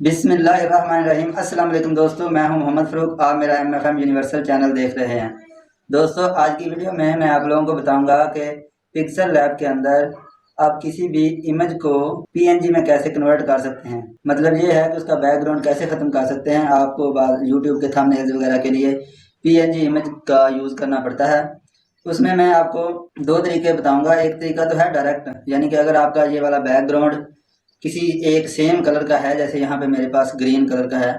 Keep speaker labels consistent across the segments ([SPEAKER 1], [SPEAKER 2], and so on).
[SPEAKER 1] बिस्मिल्लाहिर्रहमानिर्रहीम। अस्सलाम वालेकुम दोस्तों, मैं हूं मोहम्मद फ़ारूक। आप मेरा MFM यूनिवर्सल चैनल देख रहे हैं। दोस्तों, आज की वीडियो में मैं आप लोगों को बताऊंगा कि पिक्सल लैब के अंदर आप किसी भी इमेज को PNG में कैसे कन्वर्ट कर सकते हैं। मतलब ये है कि उसका बैकग्राउंड कैसे ख़त्म कर सकते हैं। आपको यूट्यूब के थंबनेल्स वगैरह के लिए PNG इमेज का यूज़ करना पड़ता है। उसमें मैं आपको दो तरीके बताऊंगा। एक तरीका तो है डायरेक्ट, यानी कि अगर आपका ये वाला बैकग्राउंड किसी एक सेम कलर का है, जैसे यहाँ पे मेरे पास ग्रीन कलर का है,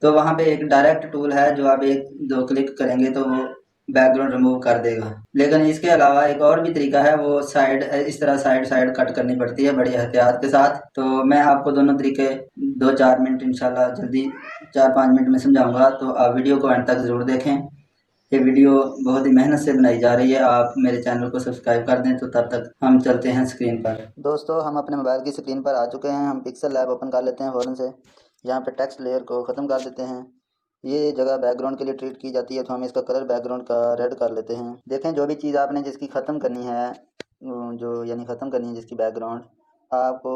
[SPEAKER 1] तो वहाँ पे एक डायरेक्ट टूल है जो आप एक दो क्लिक करेंगे तो वो बैकग्राउंड रिमूव कर देगा। लेकिन इसके अलावा एक और भी तरीका है, वो साइड इस तरह साइड साइड कट करनी पड़ती है बड़ी एहतियात के साथ। तो मैं आपको दोनों तरीके 2-4 मिनट इंशाल्लाह जल्दी 4-5 मिनट में समझाऊंगा, तो आप वीडियो को अंत तक ज़रूर देखें। ये वीडियो बहुत ही मेहनत से बनाई जा रही है। आप मेरे चैनल को सब्सक्राइब कर दें। तो तब तक हम चलते हैं स्क्रीन पर। दोस्तों, हम अपने मोबाइल की स्क्रीन पर आ चुके हैं। हम पिक्सल लैब ओपन कर लेते हैं फ़ौरन से। यहाँ पे टेक्स्ट लेयर को ख़त्म कर देते हैं। ये जगह बैकग्राउंड के लिए ट्रीट की जाती है, तो हम इसका कलर बैकग्राउंड का रेड कर लेते हैं। देखें, जो भी चीज़ आपने जिसकी ख़त्म करनी है, जो यानी ख़त्म करनी है जिसकी बैकग्राउंड, आपको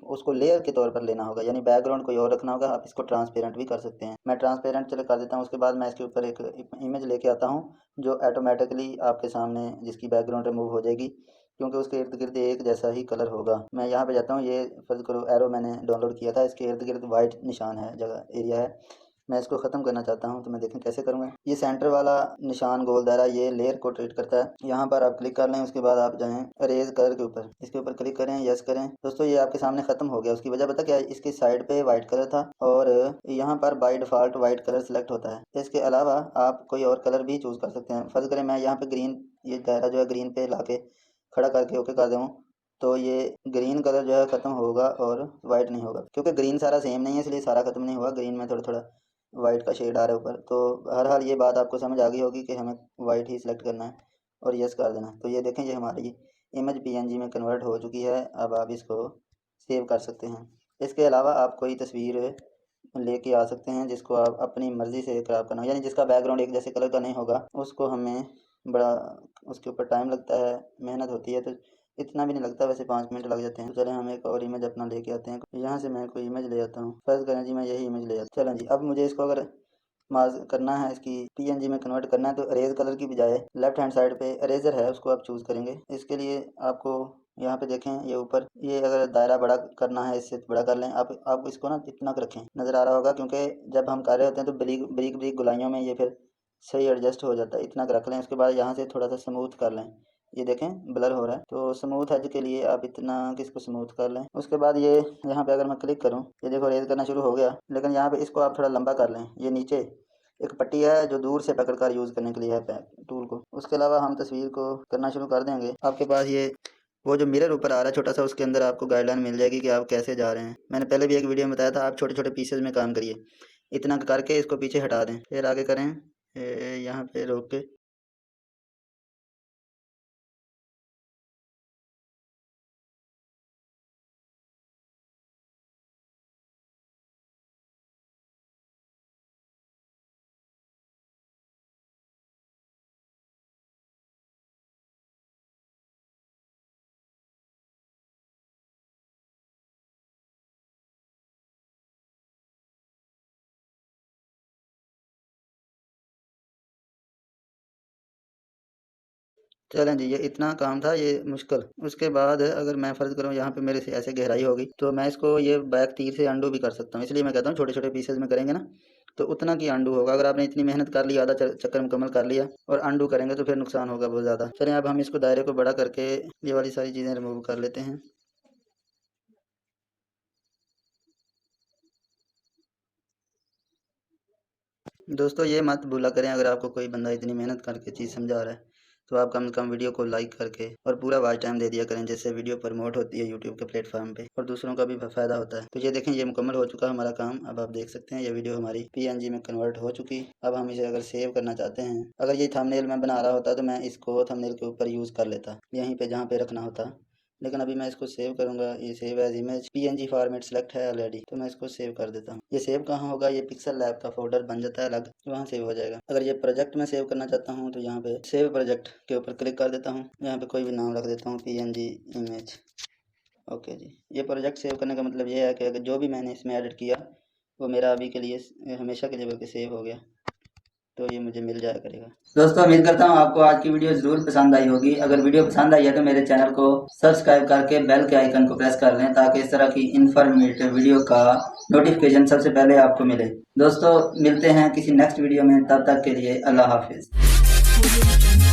[SPEAKER 1] उसको लेयर के तौर पर लेना होगा, यानी बैकग्राउंड कोई और रखना होगा। आप इसको ट्रांसपेरेंट भी कर सकते हैं। मैं ट्रांसपेरेंट चले कर देता हूँ। उसके बाद मैं इसके ऊपर एक इमेज लेके आता हूँ जो ऑटोमेटिकली आपके सामने जिसकी बैकग्राउंड रिमूव हो जाएगी, क्योंकि उसके इर्द गिर्द एक जैसा ही कलर होगा। मैं यहाँ पे जाता हूँ। ये फ़र्ज़ करो एरो मैंने डाउनलोड किया था, इसके इर्द गिर्द वाइट निशान है, जगह एरिया है। मैं इसको ख़त्म करना चाहता हूँ, तो मैं देखें कैसे करूँगा। ये सेंटर वाला निशान गोल दायरा ये लेयर को ट्रीट करता है। यहाँ पर आप क्लिक कर लें। उसके बाद आप जाएँ अरेज कलर के ऊपर, इसके ऊपर क्लिक करें, यस करें। दोस्तों, ये आपके सामने ख़त्म हो गया। उसकी वजह पता क्या है? इसकी साइड पे वाइट कलर था और यहाँ पर by default white colour select होता है। इसके अलावा आप कोई और कलर भी चूज़ कर सकते हैं। फ़र्ज़ करें मैं यहाँ पे ग्रीन, ये दायरा जो है ग्रीन पे ला के खड़ा करके ओके कर दूँ, तो ये ग्रीन कलर जो है ख़त्म होगा और वाइट नहीं होगा, क्योंकि ग्रीन सारा सेम नहीं है, इसलिए सारा ख़त्म नहीं हुआ। ग्रीन में थोड़ा थोड़ा वाइट का शेड आ रहा है ऊपर। तो बहरहाल ये बात आपको समझ आ गई होगी कि हमें वाइट ही सिलेक्ट करना है और यस कर देना है। तो ये देखें, ये हमारी इमेज PNG में कन्वर्ट हो चुकी है। अब आप इसको सेव कर सकते हैं। इसके अलावा आप कोई तस्वीर लेके आ सकते हैं जिसको आप अपनी मर्ज़ी से क्रॉप करना हो, यानी जिसका बैकग्राउंड एक जैसे कलर का नहीं होगा। उसको हमें बड़ा उसके ऊपर टाइम लगता है, मेहनत होती है। तो इतना भी नहीं लगता, वैसे 5 मिनट लग जाते हैं। तो चलें हम एक और इमेज अपना लेके आते हैं। यहाँ से मैं कोई इमेज ले आता हूँ। फ़र्ज़ करें जी मैं यही इमेज ले आता हूँ। चलें जी, अब मुझे इसको अगर मार्ज करना है, इसकी PNG में कन्वर्ट करना है, तो अरेज कलर की बजाय लेफ्ट हैंड साइड पे अरेजर है, उसको आप चूज़ करेंगे। इसके लिए आपको यहाँ पे देखें, ये ऊपर ये अगर दायरा बड़ा करना है, इससे बड़ा कर लें। आप इसको ना इतना रखें, नज़र आ रहा होगा, क्योंकि जब हम कर रहे होते हैं तो बरीक बरीक बरीक गुलाइयों में ये फिर सही एडजस्ट हो जाता है। इतना रख लें। उसके बाद यहाँ से थोड़ा सा स्मूथ कर लें। ये देखें ब्लर हो रहा है, तो स्मूथ एज के लिए आप इतना किसको स्मूथ कर लें। उसके बाद ये यहाँ पे अगर मैं क्लिक करूँ, ये देखो रेज करना शुरू हो गया। लेकिन यहाँ पे इसको आप थोड़ा लंबा कर लें। ये नीचे एक पट्टी है जो दूर से पकड़कर यूज़ करने के लिए है टूल को। उसके अलावा हम तस्वीर को करना शुरू कर देंगे। आपके पास ये वो जो मिरर ऊपर आ रहा है छोटा सा, उसके अंदर आपको गाइडलाइन मिल जाएगी कि आप कैसे जा रहे हैं। मैंने पहले भी एक वीडियो में बताया था, आप छोटे छोटे पीसेज में काम करिए। इतना करके इसको पीछे हटा दें, फिर आगे करें, यहाँ पे रोक के चलें जी। ये इतना काम था, ये मुश्किल। उसके बाद अगर मैं फ़र्ज़ करूँ यहाँ पे मेरे से ऐसे गहराई होगी, तो मैं इसको ये बैक तीर से अंडू भी कर सकता हूँ। इसलिए मैं कहता हूँ छोटे छोटे पीसेज में करेंगे ना, तो उतना की अंडू होगा। अगर आपने इतनी मेहनत कर ली, आधा चक्कर मुकम्मल कर लिया और अंडू करेंगे तो फिर नुकसान होगा बहुत ज़्यादा। चलें, अब हम इसको दायरे को बड़ा करके ये वाली सारी चीज़ें रिमूव कर लेते हैं। दोस्तों, ये मत भूला करें, अगर आपको कोई बंदा इतनी मेहनत करके चीज़ समझा रहा है, तो आप कम से कम वीडियो को लाइक करके और पूरा वॉच टाइम दे दिया करें, जिससे वीडियो प्रमोट होती है यूट्यूब के प्लेटफॉर्म पे और दूसरों का भी फ़ायदा होता है। तो ये देखें, ये मुकम्मल हो चुका हमारा काम। अब आप देख सकते हैं ये वीडियो हमारी PNG में कन्वर्ट हो चुकी। अब हम इसे अगर सेव करना चाहते हैं, अगर ये थंबनेल मैं बना रहा होता तो मैं इसको थंबनेल के ऊपर यूज़ कर लेता, यहीं पर जहाँ पर रखना होता। लेकिन अभी मैं इसको सेव करूँगा। ये save as image PNG format select है ऑलरेडी, तो मैं इसको सेव कर देता हूँ। ये सेव कहाँ होगा? ये पिक्सल लैब का फोल्डर बन जाता है अलग, वहाँ सेव हो जाएगा। अगर ये प्रोजेक्ट में सेव करना चाहता हूँ, तो यहाँ पे सेव प्रोजेक्ट के ऊपर क्लिक कर देता हूँ। यहाँ पे कोई भी नाम रख देता हूँ, PNG इमेज, ओके जी, ये प्रोजेक्ट सेव करने का मतलब ये है कि अगर जो भी मैंने इसमें एडिट किया वो मेरा अभी के लिए हमेशा के लिए बल्कि सेव हो गया, तो ये मुझे मिल जाया करेगा। दोस्तों उम्मीद करता हूँ आपको आज की वीडियो ज़रूर पसंद आई होगी। अगर वीडियो पसंद आई है तो मेरे चैनल को सब्सक्राइब करके बेल के आइकन को प्रेस कर लें ताकि इस तरह की इन्फॉर्मेटिव वीडियो का नोटिफिकेशन सबसे पहले आपको मिले। दोस्तों मिलते हैं किसी नेक्स्ट वीडियो में, तब तक के लिए अल्लाह हाफिज़।